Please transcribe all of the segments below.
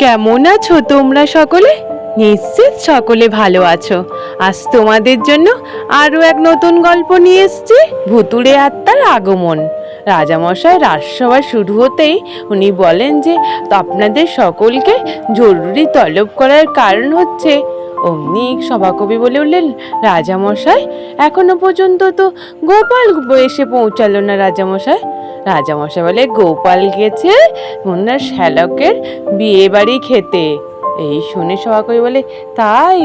কেমন আছো তোমরা সকলে? নিশ্চিত সকলে ভালো আছো। আজ তোমাদের জন্য আরো এক নতুন গল্প নিয়ে এসেছি, ভুতুড়ে আত্মার আগমন। রাজামশাই রাজসভা শুরু হতেই উনি বলেন যে আপনাদের সকলকে জরুরি তলব করার কারণ হচ্ছে। অমনি সভাকবি বলে উঠলেন, রাজামশাই এখনো পর্যন্ত তো গোপাল এসে পৌঁছালো না। রাজামশাই রাজামশাই বলে, গোপাল গেছে ওনার শ্যালকের বিয়ে বাড়ি খেতে। এই শুনে সভাকবি বলে, তাই?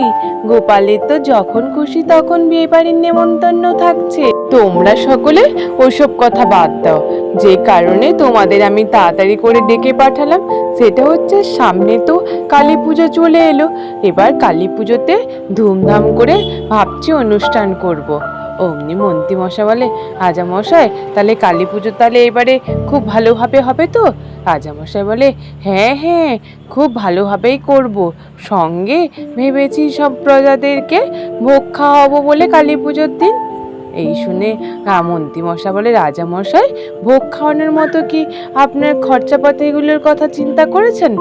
গোপালের তো যখন খুশি তখন বিয়ে বাড়ির নেমন্তন্ন থাকছে। তোমরা সকলে ওইসব কথা বাদ দাও। যে কারণে তোমাদের আমি তাড়াতাড়ি করে ডেকে পাঠালাম সেটা হচ্ছে, সামনে তো কালী পুজো চলে এলো। এবার কালী পুজোতে ধুমধাম করে ভাবছি অনুষ্ঠান করব। অমনি মন্ত্রীমশাই বলে, রাজামশাই তাহলে কালী পুজো তাহলে এবারে খুব ভালোভাবে হবে তো? রাজামশাই বলে, হ্যাঁ হ্যাঁ, খুব ভালোভাবেই করব। সঙ্গে ভেবেছি সব প্রজাদেরকে ভোগ খাওয়াবো বলে কালী পুজোর দিন। এই শুনে মন্ত্রীমশাই বলে, রাজামশাই ভোগ খাওয়ানোর মতো কি আপনার খরচাপাতিগুলোর কথা চিন্তা করেছেন?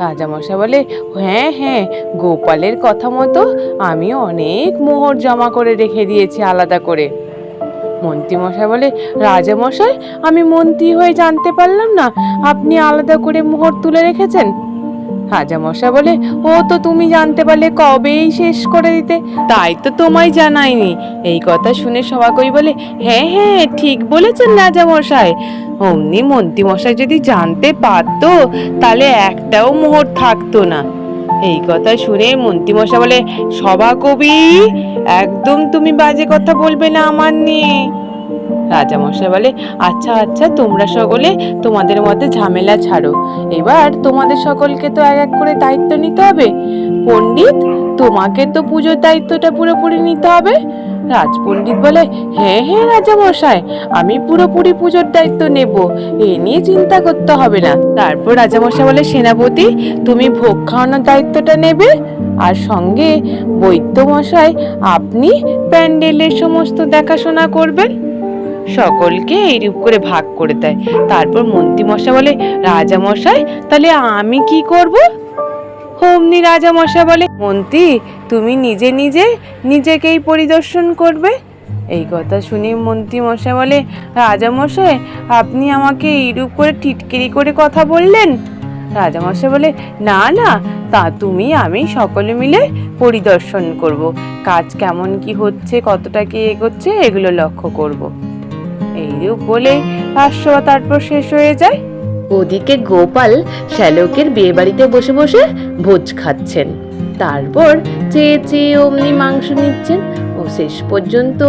রাজামশাই বলে, হ্যাঁ হ্যাঁ, গোপালের কথা মতো আমি অনেক মোহর জমা করে রেখে দিয়েছি আলাদা করে। মন্ত্রীমশাই বলে, রাজামশাই আমি মন্ত্রী হয়ে জানতে পারলাম না আপনি আলাদা করে মোহর তুলে রেখেছেন। রাজামশাই বলে, ও তো তুমি জানতে পারলে কবেই শেষ করে দিতে, তাই তো তোমায় জানাইনি। এই কথা শুনে সভাকবি বলে, হ্যাঁ হ্যাঁ ঠিক বলেছেন রাজামশাই। অমনি মন্ত্রীমশাই যদি জানতে পারতো তাহলে একটাও মোহর থাকতো না। এই কথা শুনে মন্ত্রীমশাই বলে, সভাকবি একদম তুমি বাজে কথা বলবে না আমার নিয়ে। রাজামশাই বলে, আচ্ছা আচ্ছা, তোমরা সকলে তোমাদের মধ্যে ঝামেলা ছাড়ো। এবার তোমাদের সকলকে তো এক এক করে দায়িত্ব নিতে হবে। পণ্ডিত, তোমাকে তো পুজোর দায়িত্বটা পুরোপুরি নিতে হবে। রাজপণ্ডিত বলে, হ্যাঁ হ্যাঁ রাজামশাই, আমি পুরোপুরি পুজোর দায়িত্ব নেব, এ নিয়ে চিন্তা করতে হবে না। তারপর রাজামশাই বলে, সেনাপতি তুমি ভোগ খাওয়ানোর দায়িত্বটা নেবে, আর সঙ্গে বৈদ্যমশাই আপনি প্যান্ডেলের সমস্ত দেখাশোনা করবেন। সকলকে এইরূপ করে ভাগ করে দেয়। তারপর মন্ত্রীমশাই বলে, রাজামশাই তাহলে আমি কি করব? অমনি রাজামশাই বলে, মন্ত্রী তুমি নিজে নিজে নিজেকেই পরিদর্শন করবে। এই কথা শুনে মন্ত্রীমশাই বলে, রাজামশাই আপনি আমাকে এইরূপ করে টিটকিরি করে কথা বললেন। রাজামশাই বলে, না না, তা তুমি আমি সকলে মিলে পরিদর্শন করব, কাজ কেমন কি হচ্ছে, কতটা কি এগোচ্ছে এগুলো লক্ষ্য করব। এইরূপ বলে রাজসভা তারপর শেষ হয়ে যায়। ওদিকে গোপাল শ্যালকের বিয়ে বাড়িতে বসে বসে ভোজ খাচ্ছেন। তারপর চেয়ে চেয়ে অমনি মাংস নিচ্ছেন। ও শেষ পর্যন্ত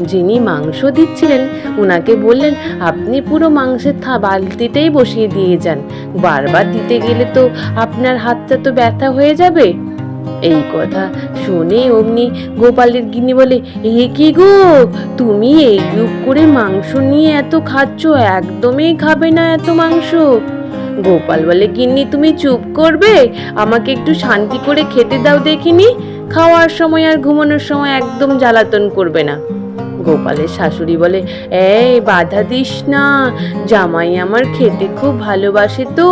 যিনি মাংস দিচ্ছিলেন উনাকে বললেন, আপনি পুরো মাংসের বালতিটাই বসিয়ে দিয়ে যান, বারবার দিতে গেলে তো আপনার হাতটা তো ব্যথা হয়ে যাবে। এই কথা শুনে অমনি গোপালের গিন্নি বলে, এ কি গো, তুমি এইরূপ করে মাংস নিয়ে এত খাচ্ছ, একদমই খাবে না এত মাংস। গোপাল বলে, গিন্নি তুমি চুপ করবে, আমাকে একটু শান্তি করে খেতে দাও দেখিনি, খাওয়ার সময় আর ঘুমানোর সময় একদম জ্বালাতন করবে না। গোপালের শাশুড়ি বলে, এই বাধা দিস না, জামাই আমার খেতে খুব ভালোবাসে তো,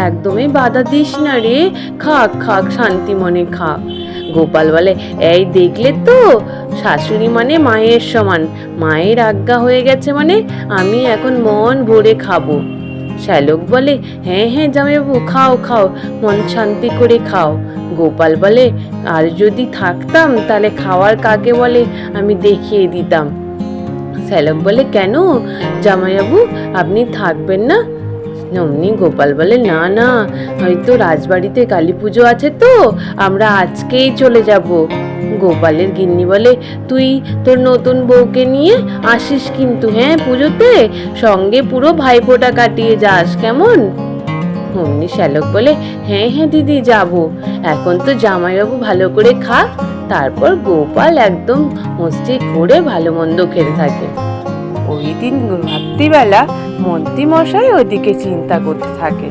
একদমই বাধা দিস না রে, খাক খাক শান্তি মনে খা। গোপাল বলে, এই দেখলে তো, শাশুড়ি মানে মায়ের সমান, মায়ের আজ্ঞা হয়ে গেছে মানে আমি এখন মন ভরে খাবো। শ্যালক বলে, হ্যাঁ হ্যাঁ জামাইবাবু, খাও খাও, মন শান্তি করে খাও। গোপাল বলে, আর যদি থাকতাম তাহলে খাওয়ার কাকে বলে আমি দেখিয়ে দিতাম। শ্যালক বলে, কেন জামাইবাবু আপনি থাকবেন না? অমনি গোপাল বলে, না না, হয়তো রাজবাড়িতে কালী পুজো আছে তো আমরা আজকেই চলে যাব। গোপালের গিন্নি বলে, তুই তোর নতুন বউকে নিয়ে আসিস কিন্তু, হ্যাঁ পুজোতে সঙ্গে পুরো ভাইফোঁটা কাটিয়ে যাস কেমন? অমনি শ্যালক বলে, হ্যাঁ হ্যাঁ দিদি যাব, এখন তো জামাইবাবু ভালো করে খা। তারপর গোপাল একদম মস্তি করে ভালো মন্দ খেতে থাকে। ওই দিন রাত্রিবেলা মন্ত্রীমশাই ওদিকে চিন্তা করতে থাকে।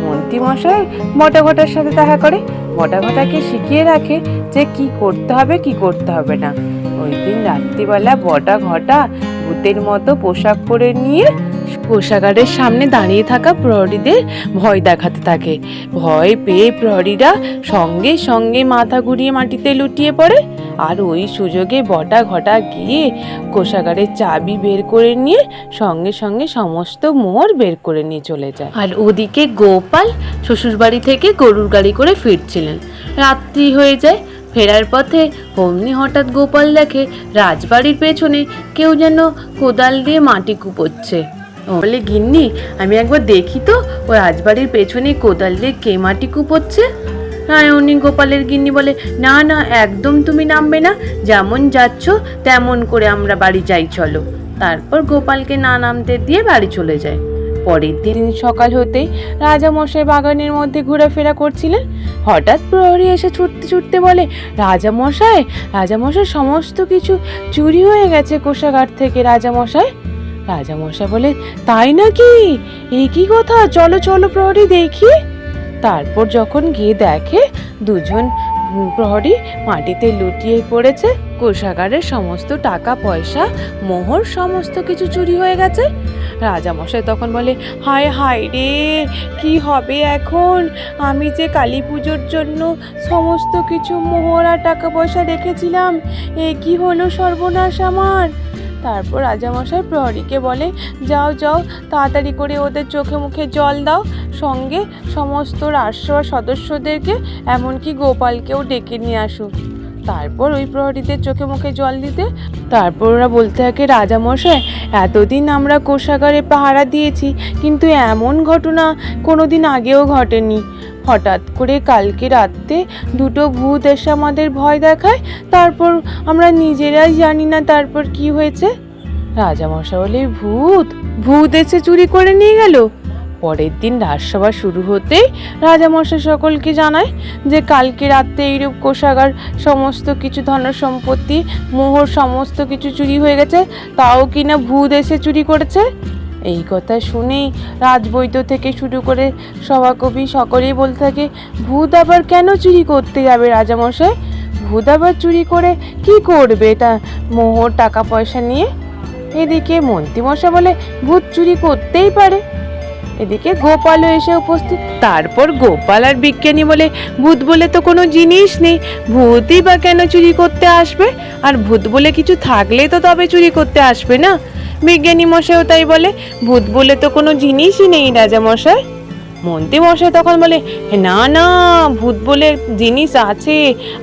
মন্ত্রীমশাই বটাঘটার সাথে দেখা করে, বটাঘটাকে শিখিয়ে রাখে যে কি করতে হবে কি করতে হবে না। ওই দিন রাত্রিবেলা বটাঘটা ভূতের মতো পোশাক পরে নিয়ে কোষাগারের সামনে দাঁড়িয়ে থাকা প্রহরীদের ভয় দেখাতে থাকে। ভয় পেয়ে প্রহরীরা সঙ্গে সঙ্গে মাথা ঘুরিয়ে মাটিতে লুটিয়ে পড়ে। আর ওই সুযোগে বটা ঘটা গিয়ে কোষাগারের চাবি বের করে নিয়ে সঙ্গে সঙ্গে সমস্ত মোহর বের করে নিয়ে চলে যায়। আর ওদিকে গোপাল শ্বশুরবাড়ি থেকে গরুর গাড়ি করে ফিরছিলেন। রাত্রি হয়ে যায়। ফেরার পথে অমনি হঠাৎ গোপাল দেখে রাজবাড়ির পেছনে কেউ যেন কোদাল দিয়ে মাটি কুপোচ্ছে। বলে, গিন্নি, আমি একবার দেখি তো ওই রাজবাড়ির পেছনে কোদাল দিয়ে কে মাটি কুপোচ্ছে। উনি গোপালের গিন্নি বলে, না না, একদম তুমি নামবে না, যেমন যাচ্ছ তেমন করে আমরা বাড়ি যাই, চলো। তারপর গোপালকে না নামতে দিয়ে বাড়ি চলে যায়। পরের দিন সকাল হতেই রাজামশাই বাগানের মধ্যে ঘোরাফেরা করছিলেন। হঠাৎ প্রহরী এসে ছুটতে ছুটতে বলে, রাজামশাই, রাজামশাই, সমস্ত কিছু চুরি হয়ে গেছে কোষাগার থেকে। রাজামশাই বলে, তাই নাকি? এই কি কথা, চলো চলো প্রহরী দেখি। তারপর যখন গিয়ে দেখে দুজন প্রহরী মাটিতে লুটিয়ে পড়েছে। কোষাগারের সমস্ত টাকা পয়সা, মোহর, সমস্ত কিছু চুরি হয়ে গেছে। রাজামশাই তখন বলে, হায় হায় রে, কি হবে এখন? আমি যে কালী পুজোর জন্য সমস্ত কিছু মোহর আর টাকা পয়সা রেখেছিলাম, এ কি হলো সর্বনাশ আমার। তারপর রাজামশাই প্রহরীকে বলে, যাও যাও, তাড়াতাড়ি করে ওদের চোখে মুখে জল দাও, সঙ্গে সমস্ত রাজসভার সদস্যদেরকে, এমনকি গোপালকেও ডেকে নিয়ে আসো। তারপর ওই প্রহরীদের চোখে মুখে জল দিতে। তারপর ওরা বলতে থাকে, রাজামশাই, এতদিন আমরা কোষাগারে পাহারা দিয়েছি, কিন্তু এমন ঘটনা কোনোদিন আগেও ঘটেনি। হঠাৎ করে কালকে রাতে দুটো ভূত এসে আমাদের ভয় দেখায়, তারপর আমরা নিজেরাই জানি না তারপর কি হয়েছে। রাজামশাই বলে, ভূত এসে চুরি করে নিয়ে গেল? পরের দিন রাজসভা শুরু হতেই রাজামশাই সকলকে জানায় যে কালকে রাতে এইরূপ কোষাগার সমস্ত কিছু ধন সম্পত্তি, মোহর, সমস্ত কিছু চুরি হয়ে গেছে, তাও কিনা ভূত এসে চুরি করেছে। এই কথা শুনেই রাজবৈদ্য থেকে শুরু করে সভাকবি সকলেই বলতে থাকে, ভূত আবার কেন চুরি করতে যাবে রাজামশাই? ভূত আবার চুরি করে কি করবে তা মোহর টাকা পয়সা নিয়ে? এদিকে মন্ত্রীমশাই বলে, ভূত চুরি করতেই পারে। এদিকে গোপালও এসে উপস্থিত। তারপর গোপাল আর বিজ্ঞানী বলে, ভূত বলে তো কোনো জিনিস নেই, ভূতই বা কেন চুরি করতে আসবে? আর ভূত বলে কিছু থাকলে তো তবে চুরি করতে আসবে না। বিজ্ঞানী মশাইও তাই বলে, ভূত বলে তো কোনো জিনিসই নেই রাজামশাই। মন্ত্রী মশাই তখন বলে, না না, ভূত বলে জিনিস আছে,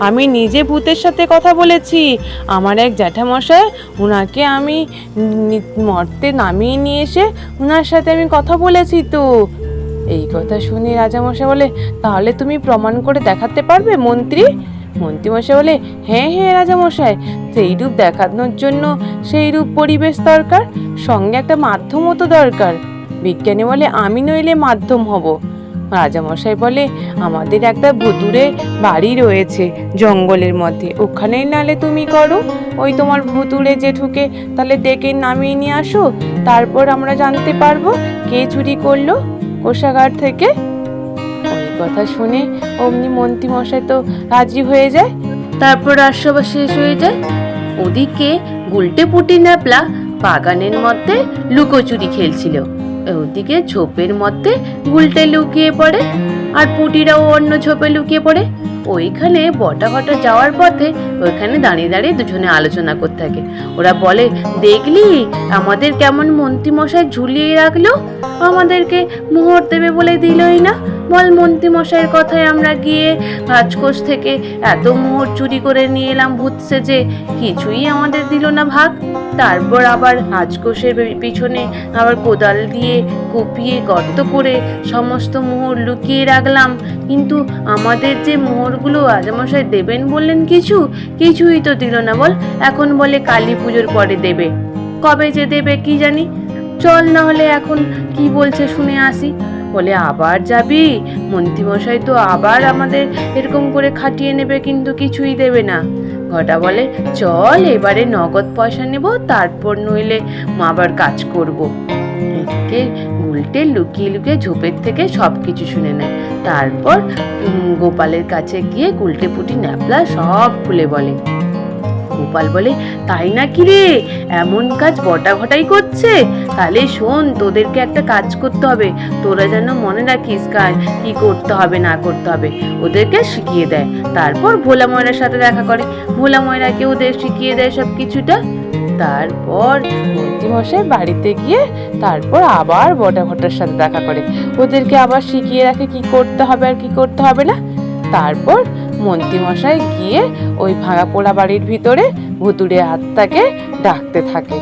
আমি নিজে ভূতের সাথে কথা বলেছি। আমার এক জ্যাঠামশাই, ওনাকে আমি মর্তে নামিয়ে নিয়ে এসে ওনার সাথে আমি কথা বলেছি তো। এই কথা শুনে রাজামশাই বলে, তাহলে তুমি প্রমাণ করে দেখাতে পারবে মন্ত্রী? মন্ত্রীমশাই বলে, হ্যাঁ হ্যাঁ রাজামশাই, সেই রূপ দেখানোর জন্য সেই রূপ পরিবেশ দরকার, সঙ্গে একটা মাধ্যমও তো দরকার। বিজ্ঞানী বলে, আমি নইলে মাধ্যম হব। রাজামশাই বলে, আমাদের একটা ভুতুড়ে বাড়ি রয়েছে জঙ্গলের মধ্যে, ওখানেই নালে তুমি করো। ওই তোমার ভুতুড়ে জেঠুকে তাহলে ডেকে নামিয়ে নিয়ে আসো, তারপর আমরা জানতে পারবো কে চুরি করলো কোষাগার থেকে। ওই কথা শুনে অমনি মন্ত্রীমশাই তো রাজি হয়ে যায়। তারপর রাজসভা শেষ হয়ে যায়। ওদিকে গুলটে পুটি ন্যাপলা বাগানের মধ্যে লুকোচুরি খেলছিল। ওদিকে ঝোপের মধ্যে গুলটে লুকিয়ে পড়ে, আর পুটিরাও অন্য ঝোপে লুকিয়ে পড়ে। ওইখানে বটা ঘটা যাওয়ার পথে ওইখানে দাঁড়িয়ে দাঁড়িয়ে দুজনে আলোচনা করতে থাকে। ওরা বলে, দেখলি আমাদের কেমন মন্ত্রীমশাই ঝুলিয়ে রাখলো, আমাদেরকে মোহর দেবে বলে দিলই না। বল, মন্ত্রীমশাইয়ের কথায় আমরা গিয়ে রাজকোষ থেকে এত মোহর চুরি করে নিয়ে এলাম ভূত সেজে, কিছুই আমাদের দিল না ভাগ। তারপর আবার রাজকোষের পিছনে আবার কোদাল দিয়ে কুপিয়ে গর্ত করে সমস্ত মোহর লুকিয়ে রাখলাম, কিন্তু আমাদের যে মোহরগুলো রাজামশাই দেবেন বললেন কিছুই তো দিল না। বল, এখন বলে কালী পুজোর পরে দেবে, কবে যে দেবে কি জানি। চল না হলে এখন কি বলছে শুনে আসি। বলে, আবার যাবি? মন্ত্রীমশাই তো আবার আমাদের এরকম করে খাটিয়ে নেবে, কিন্তু কিছুই দেবে না। ঘটা বলে, চল এবারে নগদ পয়সা নেব, তারপর নইলে আবার কাজ করব। এদিকে গুলটে লুকিয়ে লুকিয়ে ঝোপের থেকে সব কিছু শুনে নেয়। তারপর গোপালের কাছে গিয়ে গুলটে পুটি ন্যাপলা সব খুলে বলে। গোপাল বলে, তাই না কি রে, এমন কাজ বটা ঘটাই করছে? তাহলে শোন, তোদেরকে একটা কাজ করতে হবে, তোরা যেন মনে রাখিস কাজ কি করতে হবে না করতে হবে। ওদেরকে শিখিয়ে দেয়। তারপর ভোলা ময়রার সাথে দেখা করে, ভোলা ময়রাকে ওদের শিখিয়ে দেয় সব কিছুটা। তারপর মন্ত্রীমশাই বাড়িতে গিয়ে তারপর আবার বটা ঘটার সাথে দেখা করে, ওদেরকে আবার শিখিয়ে রাখে কি করতে হবে আর কি করতে হবে না। তারপর মন্ত্রীমশাই গিয়ে ওই ভাঙা পোড়া বাড়ির ভিতরে ভুতুড়ে আত্মাকে ডাকতে থাকে।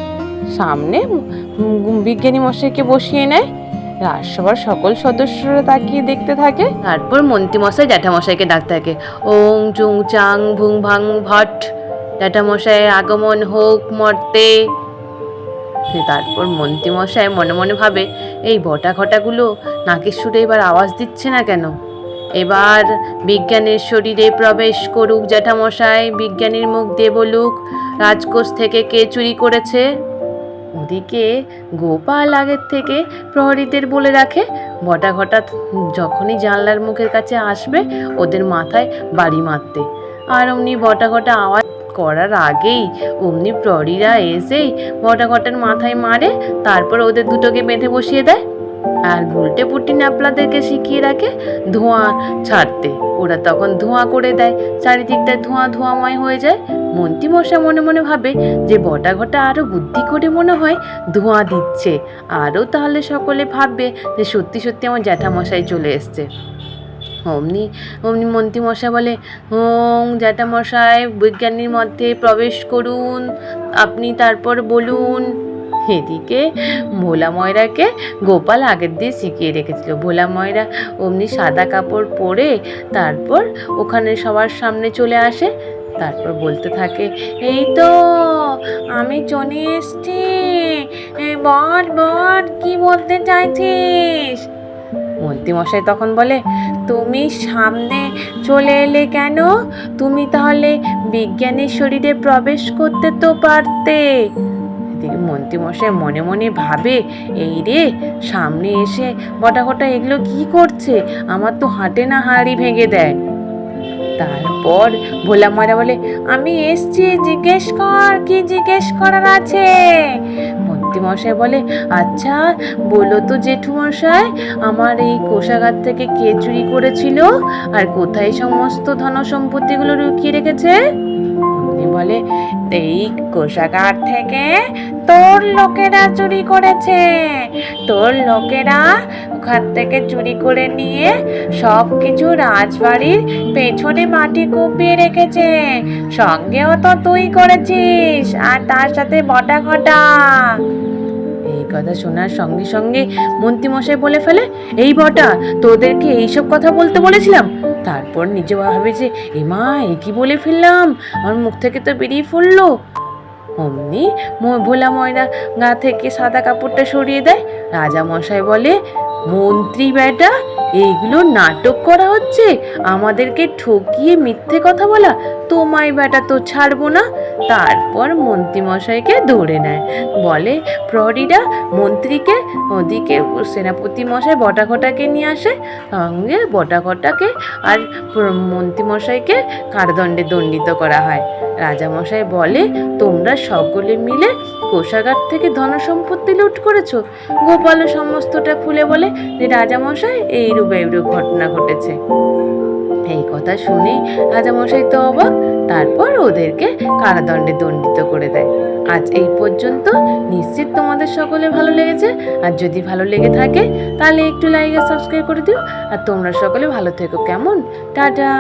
সামনে বিজ্ঞানী মশাইকে বসিয়ে নেয়। রাজসভার সকল সদস্যরা তাকিয়ে দেখতে থাকে। তারপর মন্ত্রীমশাই জ্যাঠামশাইকে ডাকতে থাকে, ওং চুং চাং ভুং ভাং ভট, জ্যাঠামশাইয়ের আগমন হোক মর্তে। তারপর মন্ত্রীমশাই মনে মনে ভাবে, এই বটা ঘটাগুলো নাকের সুরে এবার আওয়াজ দিচ্ছে না কেন? এবার বিজ্ঞানের শরীরে প্রবেশ করুক জ্যাঠামশাই, বিজ্ঞানীর মুখ দিয়ে বলুক রাজকোষ থেকে কে চুরি করেছে। ওদিকে গোপাল আগের থেকে প্রহরীদের বলে রাখে, বটা ঘটা যখনই জানলার মুখের কাছে আসবে ওদের মাথায় বাড়ি মারতে। আর অমনি বটা ঘটা আওয়াজ করার আগেই অমনি প্রহরীরা এসেই বটা ঘটার মাথায় মারে। তারপর ওদের দুটোকে বেঁধে বসিয়ে দেয়। আর গুলটে পুটি ন্যাপলাদেরকে শিখিয়ে রাখে ধোঁয়া ছাড়তে। ওরা তখন ধোঁয়া করে দেয়, চারিদিকটা ধোঁয়াময় হয়ে যায়। মন্ত্রীমশাই মনে মনে ভাবে যে বটা ঘটা আরো বুদ্ধি করে মনে হয় ধোঁয়া দিচ্ছে, আরও তাহলে সকলে ভাববে যে সত্যি সত্যি আমার জ্যাঠামশাই চলে এসছে। অমনি মন্ত্রীমশাই বলে, ওং জ্যাঠামশাই বিজ্ঞানীর মধ্যে প্রবেশ করুন, আপনি তারপর বলুন। এদিকে ভোলা ময়রাকে গোপাল আগের দিয়ে শিখিয়ে রেখেছিল। ভোলা ময়রা অমনি সাদা কাপড় পরে তারপর ওখানে সবার সামনে চলে আসে। তারপর বলতে থাকে, এই তো আমি চলে এসছি, বল কি বলতে চাইছিস? মন্ত্রীমশাই তখন বলে, তুমি সামনে চলে এলে কেন? তুমি তাহলে বিজ্ঞানীর শরীরে প্রবেশ করতে তো পারতে। এদিকে মন্ত্রীমশাই মনে মনে ভাবে, এই রে সামনে এসে বটা ঘটা এগুলো কি করছে, আমার তো হাঁটে না হাঁড়ি ভেঙে দেয়। তারপর ভোলা ময়রা বলে, আমি এসছি, জিজ্ঞেস কর, কি জিজ্ঞেস করার আছে? মন্ত্রীমশাই বলে, আচ্ছা বলো তো জেঠুমশাই, আমার এই কোষাগার থেকে কে চুরি করেছিল আর কোথায় সমস্ত ধন সম্পত্তিগুলো লুকিয়ে রেখেছে? বলে, এই কোষাগার থেকে তোর লোকেরা চুরি করেছে। তোর লোকেরা ওখান থেকে চুরি করে নিয়ে সব কিছু রাজবাড়ির পেছনে মাটি কুপিয়ে রেখেছে। সঙ্গেও তো তুই করেছিস, আর তার সাথে বটা ঘটা। এই কথা শোনার সঙ্গে সঙ্গে মন্ত্রীমশাই বলে ফেলে, এই বটা, তোদেরকে এইসব কথা বলতে বলেছিলাম? তারপর নিজে ভাবে যে, এমা এ কি বলে ফেললাম, আমার মুখ থেকে তো বেরিয়ে পড়লো। অমনি ভোলা ময়রা গা থেকে সাদা কাপড়টা সরিয়ে দেয়। রাজামশাই বলে, মন্ত্রী বেটা, এইগুলো নাটক করা হচ্ছে, আমাদেরকে ঠকিয়ে মিথ্যে কথা বলা, তোমায় বেটা তো ছাড়বো না। তারপর মন্ত্রীমশাইকে ধরে নেয়। বলে প্রহরীরা মন্ত্রীকে, ওদিকে সেনাপতি মশাই বটা ঘটাকে নিয়ে আসে, সঙ্গে বটা ঘটাকে আর মন্ত্রীমশাইকে কারাদণ্ডে দণ্ডিত করা হয়। রাজামশাই বলে, তোমরা সকলে মিলে কোষাগার থেকে ধনসম্পত্তি লুট করেছো। গোপালও সমস্তটা খুলে বলে যে রাজামশাই এইরূপ ঘটনা ঘটেছে। এই কথা শুনে রাজামশাই তো অবাক। তারপর ওদেরকে কারাদণ্ডে দণ্ডিত করে দেয়। আজ এই পর্যন্ত। নিশ্চিত তোমাদের সকলে ভালো লেগেছে। আর যদি ভালো লেগে থাকে তাহলে একটু লাইক আর সাবস্ক্রাইব করে দিও। আর তোমরা সকলে ভালো থেকো, কেমন? টাটা।